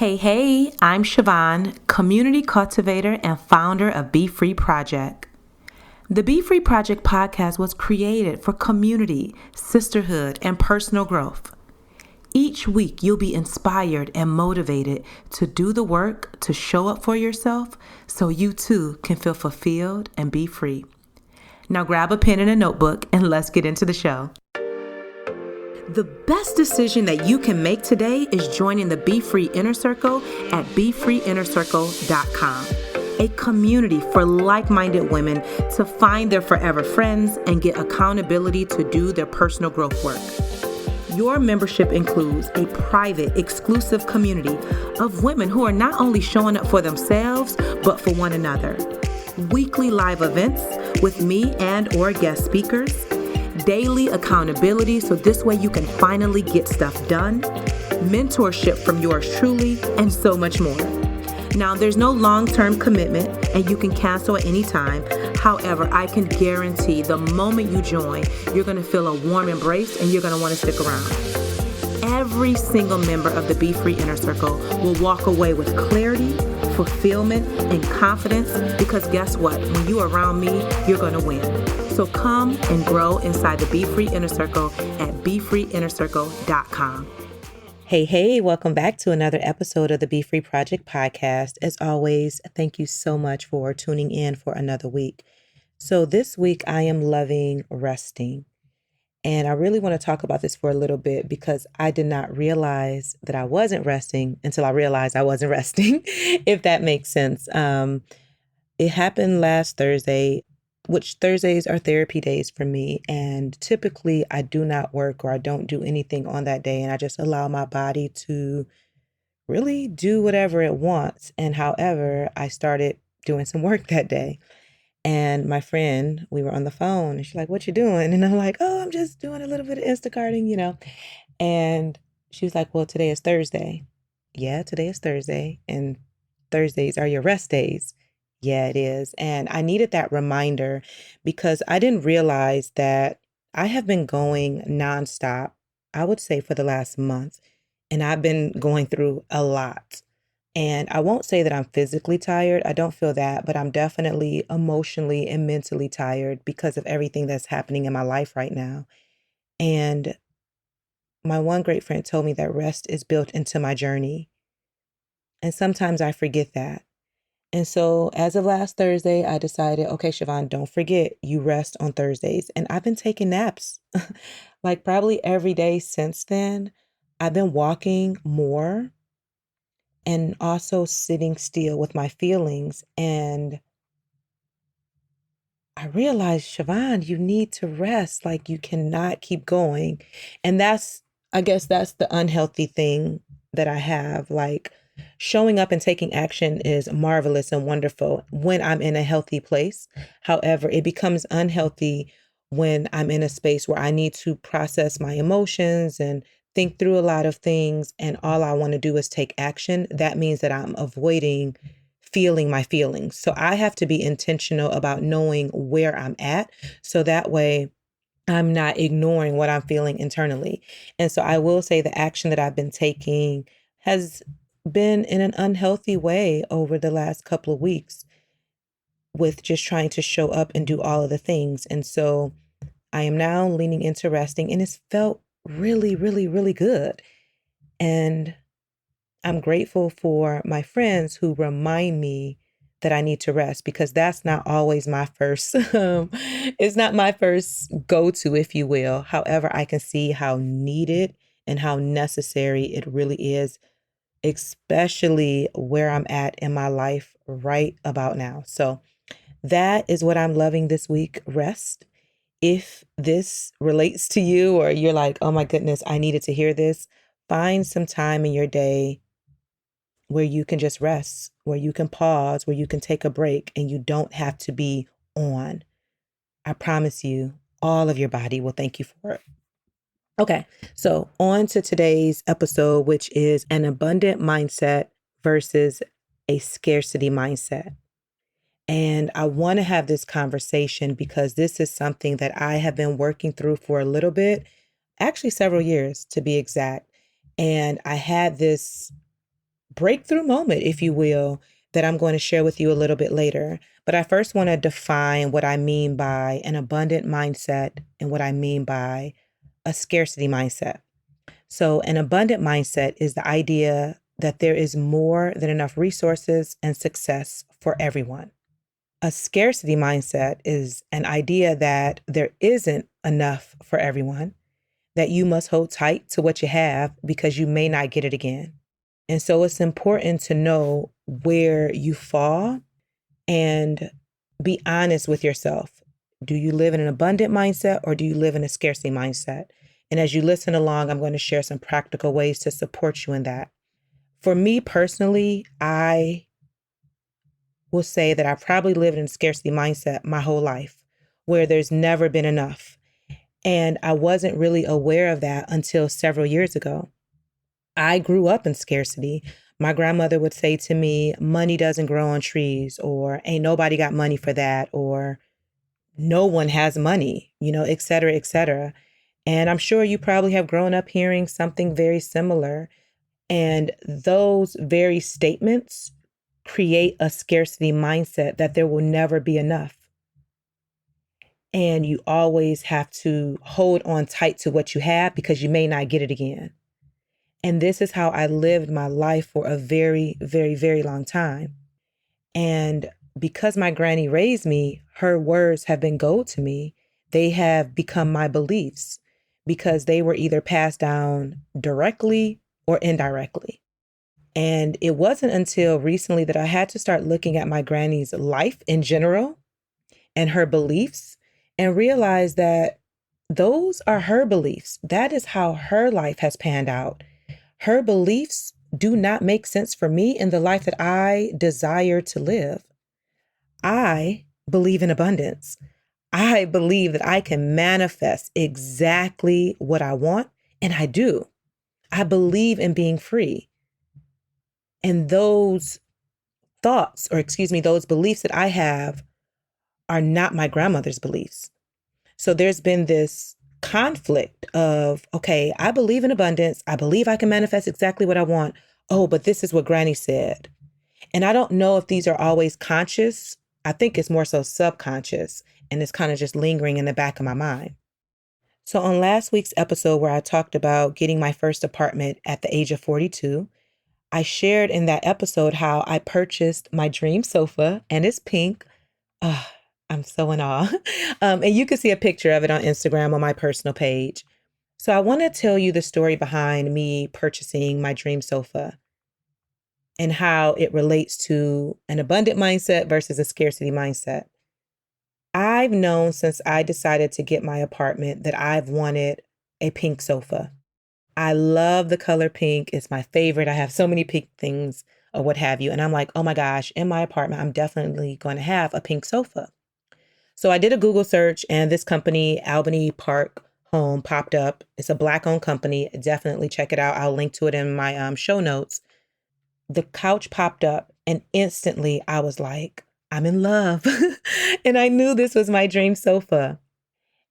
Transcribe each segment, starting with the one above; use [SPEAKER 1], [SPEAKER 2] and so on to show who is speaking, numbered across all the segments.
[SPEAKER 1] Hey, I'm Siobhan, community cultivator and founder of BeFree Project. The BeFree Project podcast was created for community, sisterhood, and personal growth. Each week, you'll be inspired and motivated to do the work to show up for yourself so you too can feel fulfilled and be free. Now grab a pen and a notebook and let's get into the show. The best decision that you can make today is joining the BeFree Inner Circle at BeFreeInnerCircle.com, a community for like-minded women to find their forever friends and get accountability to do their personal growth work. Your membership includes a private, exclusive community of women who are not only showing up for themselves, but for one another. Weekly live events with me and or guest speakers, daily accountability so this way you can finally get stuff done, mentorship from yours truly, and so much more. Now, there's no long-term commitment and you can cancel at any time. However, I can guarantee the moment you join, you're going to feel a warm embrace and you're going to want to stick around. Every single member of the BeFree Inner Circle will walk away with clarity, fulfillment, and confidence because guess what? When you're around me, you're going to win. So come and grow inside the BeFree Inner Circle at BeFreeInnerCircle.com. Hey, welcome back to another episode of the BeFree Project podcast. As always, thank you so much for tuning in for another week. So this week I am loving resting. And I really want to talk about this for a little bit because I did not realize that I wasn't resting until I realized I wasn't resting, if that makes sense. It happened last Thursday, which Thursdays are therapy days for me. And typically I do not work or I don't do anything on that day. And I just allow my body to really do whatever it wants. And however, I started doing some work that day. And my friend, we were on the phone and she's like, "What you doing?" And I'm like, "Oh, I'm just doing a little bit of Instacarting. And she was like, "Well, today is Thursday." Yeah, today is Thursday. And Thursdays are your rest days. Yeah, it is. And I needed that reminder because I didn't realize that I have been going nonstop, I would say for the last month, and I've been going through a lot. And I won't say that I'm physically tired. I don't feel that, but I'm definitely emotionally and mentally tired because of everything that's happening in my life right now. And my one great friend told me that rest is built into my journey. And sometimes I forget that. And so as of last Thursday, I decided, okay, Siobhan, don't forget you rest on Thursdays. And I've been taking naps like probably every day since then. I've been walking more and also sitting still with my feelings. And I realized, Siobhan, you need to rest. Like you cannot keep going. And I guess that's the unhealthy thing that I have. Like showing up and taking action is marvelous and wonderful when I'm in a healthy place. However, it becomes unhealthy when I'm in a space where I need to process my emotions and think through a lot of things. And all I want to do is take action. That means that I'm avoiding feeling my feelings. So I have to be intentional about knowing where I'm at. So that way I'm not ignoring what I'm feeling internally. And so I will say the action that I've been taking has been in an unhealthy way over the last couple of weeks with just trying to show up and do all of the things. And so I am now leaning into resting and it's felt really, really, really good. And I'm grateful for my friends who remind me that I need to rest because that's not always my first, it's not my first go-to, if you will. However, I can see how needed and how necessary it really is, especially where I'm at in my life right about now. So that is what I'm loving this week, rest. If this relates to you or you're like, oh my goodness, I needed to hear this, find some time in your day where you can just rest, where you can pause, where you can take a break and you don't have to be on. I promise you, all of your body will thank you for it. Okay, so on to today's episode, which is an abundant mindset versus a scarcity mindset. And I want to have this conversation because this is something that I have been working through for a little bit, actually several years to be exact. And I had this breakthrough moment, if you will, that I'm going to share with you a little bit later. But I first want to define what I mean by an abundant mindset and what I mean by a scarcity mindset. So, an abundant mindset is the idea that there is more than enough resources and success for everyone. A scarcity mindset is an idea that there isn't enough for everyone, that you must hold tight to what you have because you may not get it again. And so it's important to know where you fall and be honest with yourself. Do you live in an abundant mindset or do you live in a scarcity mindset? And as you listen along, I'm going to share some practical ways to support you in that. For me personally, I will say that I probably lived in a scarcity mindset my whole life, where there's never been enough. And I wasn't really aware of that until several years ago. I grew up in scarcity. My grandmother would say to me, money doesn't grow on trees, or ain't nobody got money for that, or no one has money, et cetera, et cetera. And I'm sure you probably have grown up hearing something very similar. And those very statements create a scarcity mindset that there will never be enough. And you always have to hold on tight to what you have because you may not get it again. And this is how I lived my life for a very, very, very long time. And because my granny raised me, her words have been gold to me. They have become my beliefs because they were either passed down directly or indirectly. And it wasn't until recently that I had to start looking at my granny's life in general and her beliefs and realize that those are her beliefs. That is how her life has panned out. Her beliefs do not make sense for me in the life that I desire to live. I believe in abundance. I believe that I can manifest exactly what I want, and I do. I believe in being free. And those those beliefs that I have are not my grandmother's beliefs. So there's been this conflict of, okay, I believe in abundance. I believe I can manifest exactly what I want. Oh, but this is what Granny said. And I don't know if these are always conscious. I think it's more so subconscious, and it's kind of just lingering in the back of my mind. So on last week's episode where I talked about getting my first apartment at the age of 42, I shared in that episode how I purchased my dream sofa, and it's pink. I'm so in awe. And you can see a picture of it on Instagram on my personal page. So I want to tell you the story behind me purchasing my dream sofa and how it relates to an abundant mindset versus a scarcity mindset. I've known since I decided to get my apartment that I've wanted a pink sofa. I love the color pink. It's my favorite. I have so many pink things or what have you. And I'm like, oh my gosh, in my apartment, I'm definitely going to have a pink sofa. So I did a Google search and this company, Albany Park Home, popped up. It's a Black-owned company. Definitely check it out. I'll link to it in my show notes. The couch popped up and instantly I was like, I'm in love. And I knew this was my dream sofa.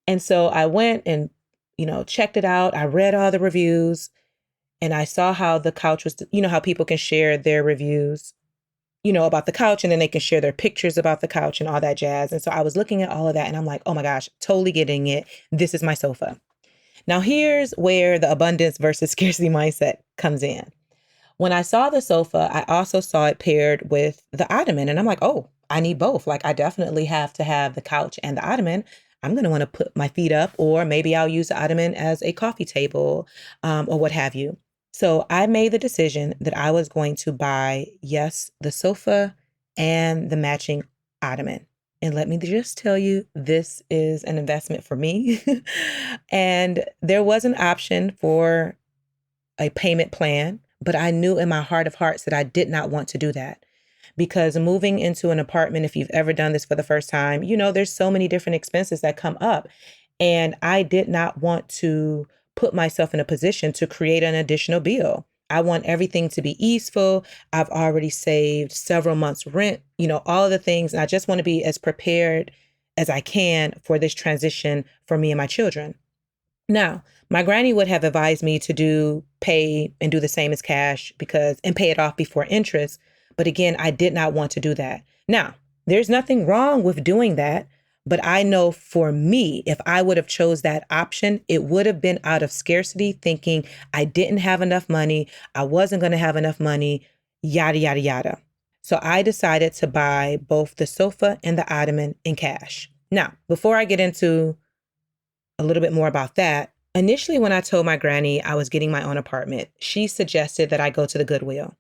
[SPEAKER 1] And so I went and, checked it out. I read all the reviews and I saw how the couch was, how people can share their reviews, about the couch, and then they can share their pictures about the couch and all that jazz. And so I was looking at all of that and I'm like, oh my gosh, totally getting it. This is my sofa. Now here's where the abundance versus scarcity mindset comes in. When I saw the sofa, I also saw it paired with the ottoman. And I'm like, oh, I need both. Like I definitely have to have the couch and the ottoman. I'm going to want to put my feet up, or maybe I'll use the ottoman as a coffee table or what have you. So I made the decision that I was going to buy, yes, the sofa and the matching ottoman. And let me just tell you, this is an investment for me. And there was an option for a payment plan, but I knew in my heart of hearts that I did not want to do that. Because moving into an apartment, if you've ever done this for the first time, there's so many different expenses that come up. And I did not want to put myself in a position to create an additional bill. I want everything to be easeful. I've already saved several months' rent, all of the things. And I just want to be as prepared as I can for this transition for me and my children. Now, My granny would have advised me to pay and do the same as cash and pay it off before interest. But again, I did not want to do that. Now, there's nothing wrong with doing that. But I know for me, if I would have chose that option, it would have been out of scarcity, thinking I didn't have enough money. I wasn't going to have enough money, yada, yada, yada. So I decided to buy both the sofa and the ottoman in cash. Now, before I get into a little bit more about that, initially when I told my granny I was getting my own apartment, she suggested that I go to the Goodwill.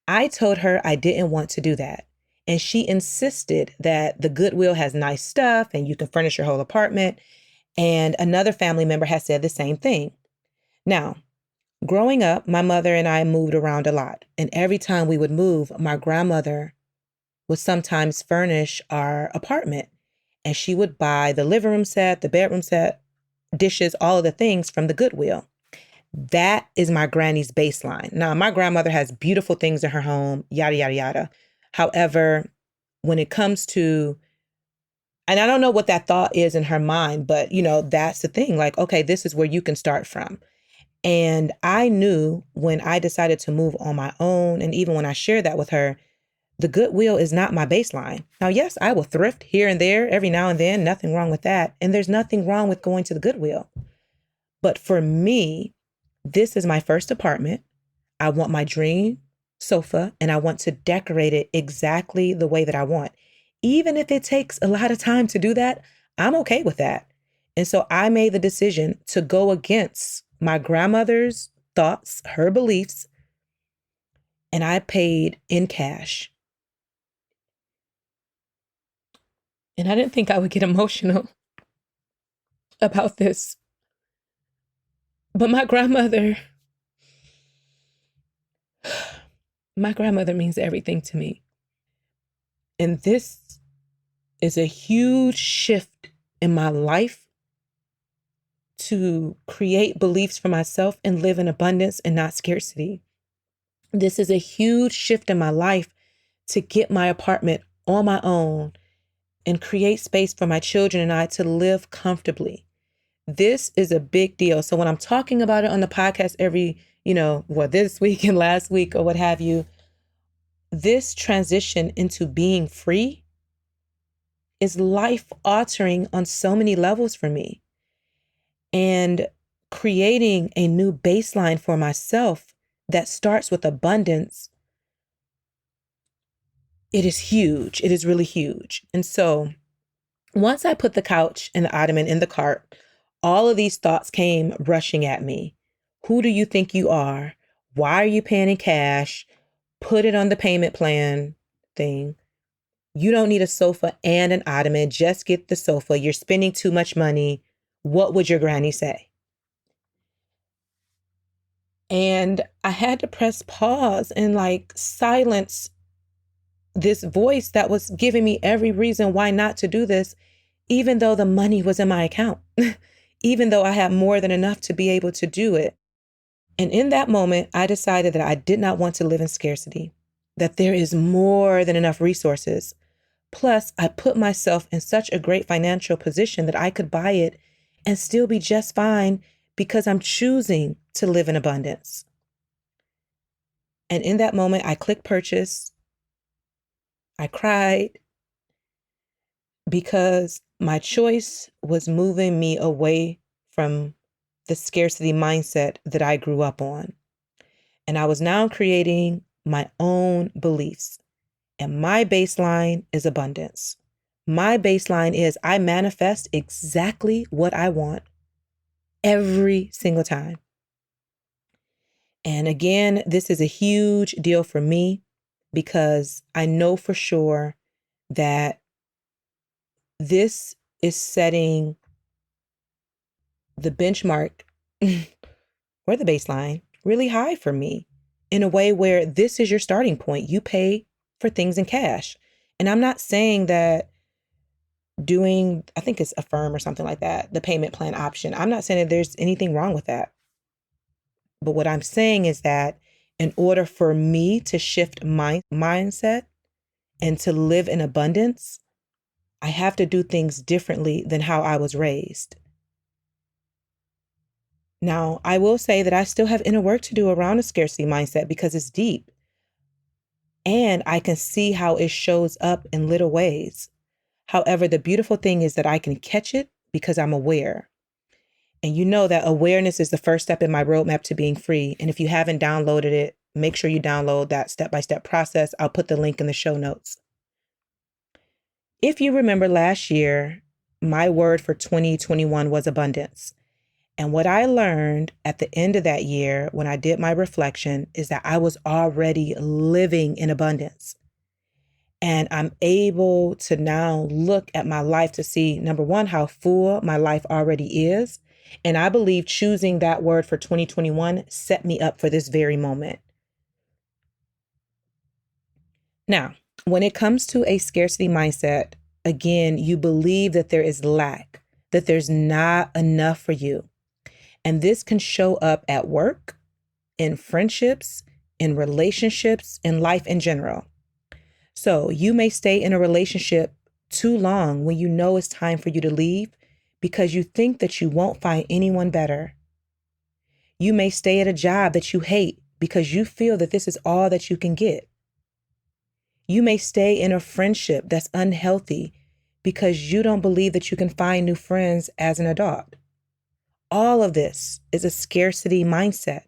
[SPEAKER 1] I told her I didn't want to do that. And she insisted that the Goodwill has nice stuff and you can furnish your whole apartment. And another family member has said the same thing. Now, growing up, my mother and I moved around a lot. And every time we would move, my grandmother would sometimes furnish our apartment. And she would buy the living room set, the bedroom set, dishes, all of the things from the Goodwill. That is my granny's baseline. Now, my grandmother has beautiful things in her home, yada, yada, yada. However, when it comes to, and I don't know what that thought is in her mind, but that's the thing. Like, okay, this is where you can start from. And I knew when I decided to move on my own, and even when I shared that with her, the Goodwill is not my baseline. Now, yes, I will thrift here and there every now and then. Nothing wrong with that. And there's nothing wrong with going to the Goodwill. But for me, this is my first apartment. I want my dream sofa and I want to decorate it exactly the way that I want. Even if it takes a lot of time to do that, I'm okay with that. And so I made the decision to go against my grandmother's thoughts, her beliefs, and I paid in cash. And I didn't think I would get emotional about this. But my grandmother means everything to me. And this is a huge shift in my life to create beliefs for myself and live in abundance and not scarcity. This is a huge shift in my life to get my apartment on my own and create space for my children and I to live comfortably. This is a big deal. So when I'm talking about it on the podcast this week and last week or what have you, this transition into being free is life altering on so many levels for me. And creating a new baseline for myself that starts with abundance, it is huge. It is really huge. And so once I put the couch and the ottoman in the cart, all of these thoughts came rushing at me. Who do you think you are? Why are you paying in cash? Put it on the payment plan thing. You don't need a sofa and an ottoman. Just get the sofa. You're spending too much money. What would your granny say? And I had to press pause and silence this voice that was giving me every reason why not to do this, even though the money was in my account, even though I had more than enough to be able to do it. And in that moment, I decided that I did not want to live in scarcity, that there is more than enough resources. Plus, I put myself in such a great financial position that I could buy it and still be just fine because I'm choosing to live in abundance. And in that moment, I clicked purchase. I cried because my choice was moving me away from the scarcity mindset that I grew up on. And I was now creating my own beliefs. And my baseline is abundance. My baseline is I manifest exactly what I want every single time. And again, this is a huge deal for me because I know for sure that this is setting the benchmark or the baseline really high for me in a way where this is your starting point. You pay for things in cash. And I'm not saying that I think it's Affirm or something like that, the payment plan option. I'm not saying that there's anything wrong with that. But what I'm saying is that in order for me to shift my mindset and to live in abundance, I have to do things differently than how I was raised. Now, I will say that I still have inner work to do around a scarcity mindset because it's deep. And I can see how it shows up in little ways. However, the beautiful thing is that I can catch it because I'm aware. And you know that awareness is the first step in my roadmap to being free. And if you haven't downloaded it, make sure you download that step-by-step process. I'll put the link in the show notes. If you remember last year, my word for 2021 was abundance. And what I learned at the end of that year when I did my reflection is that I was already living in abundance. And I'm able to now look at my life to see, number one, how full my life already is. And I believe choosing that word for 2021 set me up for this very moment. Now, when it comes to a scarcity mindset, again, you believe that there is lack, that there's not enough for you. And this can show up at work, in friendships, in relationships, in life in general. So you may stay in a relationship too long when you know it's time for you to leave because you think that you won't find anyone better. You may stay at a job that you hate because you feel that this is all that you can get. You may stay in a friendship that's unhealthy because you don't believe that you can find new friends as an adult. All of this is a scarcity mindset.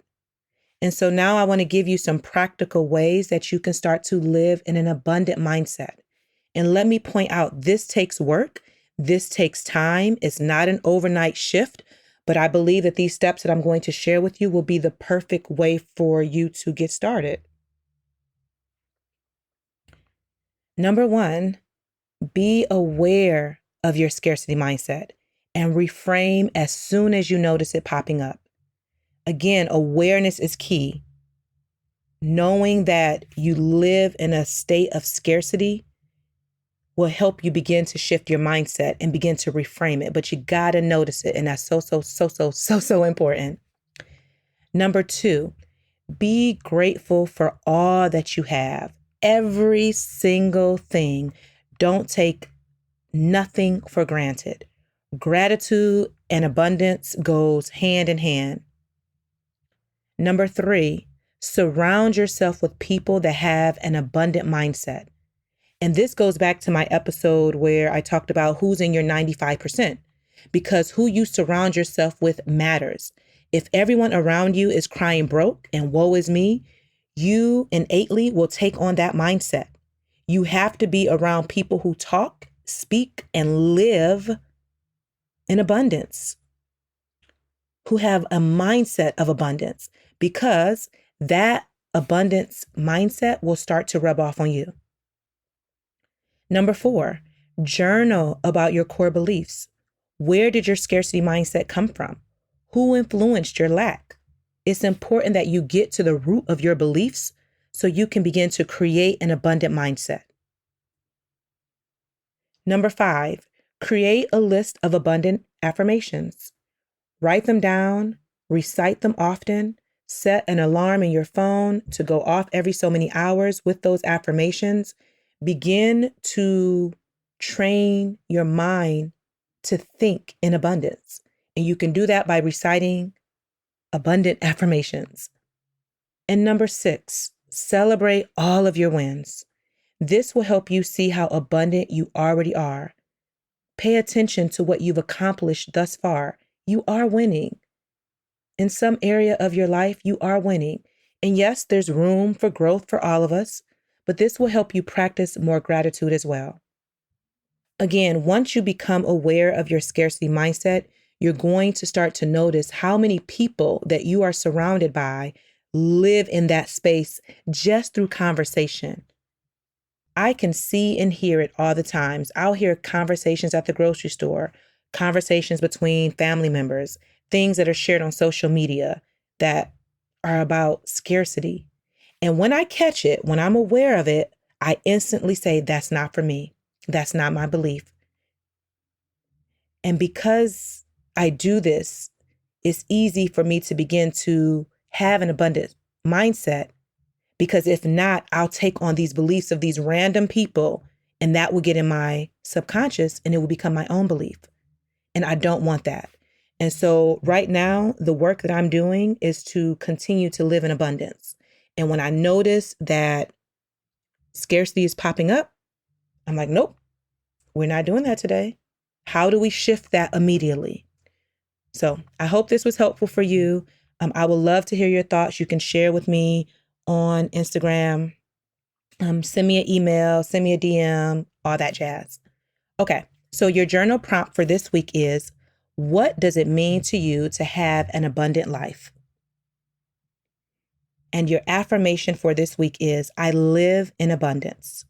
[SPEAKER 1] And so now I want to give you some practical ways that you can start to live in an abundant mindset. And let me point out, this takes work. This takes time. It's not an overnight shift, but I believe that these steps that I'm going to share with you will be the perfect way for you to get started. Number one, be aware of your scarcity mindset and reframe as soon as you notice it popping up. Again, awareness is key. Knowing that you live in a state of scarcity will help you begin to shift your mindset and begin to reframe it. But you got to notice it. And that's so important. Number two, be grateful for all that you have. Every single thing. Don't take nothing for granted. Gratitude and abundance goes hand in hand. Number three, surround yourself with people that have an abundant mindset. And this goes back to my episode where I talked about who's in your 95%, because who you surround yourself with matters. If everyone around you is crying broke and woe is me, you innately will take on that mindset. You have to be around people who talk, speak, and live in abundance, who have a mindset of abundance, because that abundance mindset will start to rub off on you. Number four, journal about your core beliefs. Where did your scarcity mindset come from? Who influenced your lack? It's important that you get to the root of your beliefs so you can begin to create an abundant mindset. Number five, create a list of abundant affirmations. Write them down, recite them often, set an alarm in your phone to go off every so many hours with those affirmations. Begin to train your mind to think in abundance. And you can do that by reciting abundant affirmations. And number six, celebrate all of your wins. This will help you see how abundant you already are. Pay attention to what you've accomplished thus far. You are winning. In some area of your life, you are winning. And yes, there's room for growth for all of us, but this will help you practice more gratitude as well. Again, once you become aware of your scarcity mindset, you're going to start to notice how many people that you are surrounded by live in that space just through conversation. I can see and hear it all the times. I'll hear conversations at the grocery store, conversations between family members, things that are shared on social media that are about scarcity. And when I catch it, when I'm aware of it, I instantly say, that's not for me. That's not my belief. And because I do this, it's easy for me to begin to have an abundant mindset, because if not, I'll take on these beliefs of these random people, and that will get in my subconscious and it will become my own belief. And I don't want that. And so right now, the work that I'm doing is to continue to live in abundance. And when I notice that scarcity is popping up, I'm like, nope, we're not doing that today. How do we shift that immediately? So I hope this was helpful for you. I would love to hear your thoughts. You can share with me on Instagram. Send me an email, send me a DM, all that jazz. Okay, so your journal prompt for this week is, what does it mean to you to have an abundant life? And your affirmation for this week is, I live in abundance.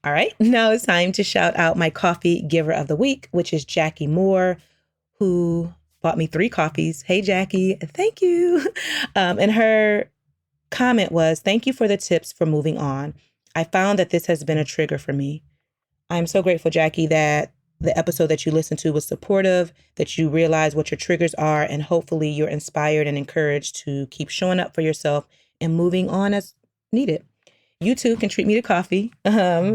[SPEAKER 1] All right, now it's time to shout out my coffee giver of the week, which is Jackie Moore, who bought me 3 coffees. Hey, Jackie, thank you. And her comment was, thank you for the tips for moving on. I found that this has been a trigger for me. I'm so grateful, Jackie, that the episode that you listened to was supportive, that you realize what your triggers are, and hopefully you're inspired and encouraged to keep showing up for yourself and moving on as needed. You too can treat me to coffee.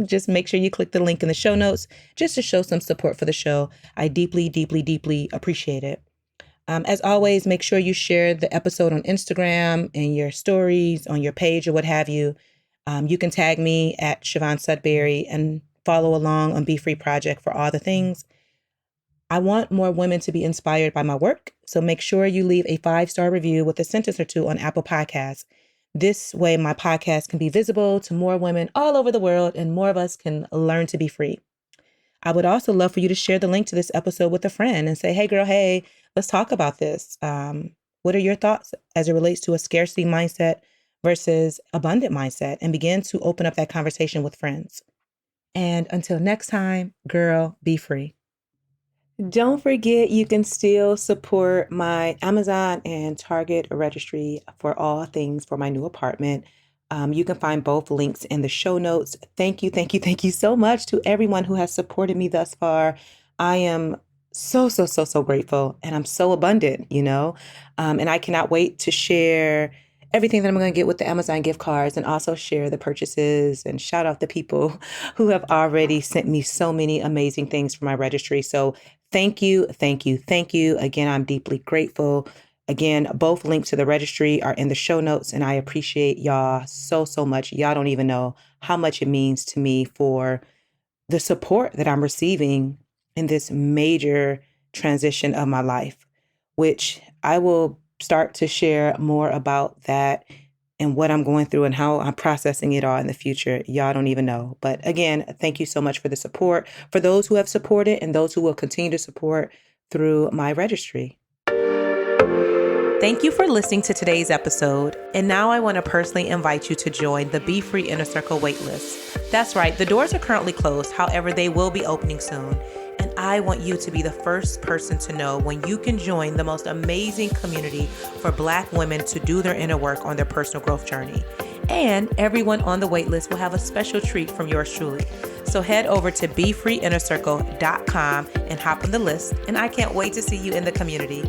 [SPEAKER 1] Just make sure you click the link in the show notes just to show some support for the show. I deeply, deeply, deeply appreciate it. As always, make sure you share the episode on Instagram and your stories on your page or what have you. You can tag me at Siobhan Sudbury and follow along on BeFree Project for all the things. I want more women to be inspired by my work, so make sure you leave a 5-star review with a sentence or 2 on Apple Podcasts. This way, my podcast can be visible to more women all over the world and more of us can learn to be free. I would also love for you to share the link to this episode with a friend and say, hey, girl, hey, let's talk about this. What are your thoughts as it relates to a scarcity mindset versus abundant mindset? And begin to open up that conversation with friends. And until next time, girl, be free. Don't forget, you can still support my Amazon and Target registry for all things for my new apartment. You can find both links in the show notes. Thank you, thank you, thank you so much to everyone who has supported me thus far. I am so grateful, and I'm so abundant, and I cannot wait to share everything that I'm going to get with the Amazon gift cards, and also share the purchases and shout out the people who have already sent me so many amazing things for my registry. So thank you, thank you, thank you. Again, I'm deeply grateful. Again, both links to the registry are in the show notes, and I appreciate y'all so much. Y'all don't even know how much it means to me for the support that I'm receiving in this major transition of my life, which I will start to share more about that and what I'm going through and how I'm processing it all in the future. Y'all don't even know. But again, thank you so much for the support, for those who have supported and those who will continue to support through my registry. Thank you for listening to today's episode. And now I want to personally invite you to join the BeFree Inner Circle waitlist. That's right, the doors are currently closed. However, they will be opening soon. And I want you to be the first person to know when you can join the most amazing community for Black women to do their inner work on their personal growth journey. And everyone on the waitlist will have a special treat from yours truly. So head over to BeFreeInnerCircle.com and hop on the list. And I can't wait to see you in the community.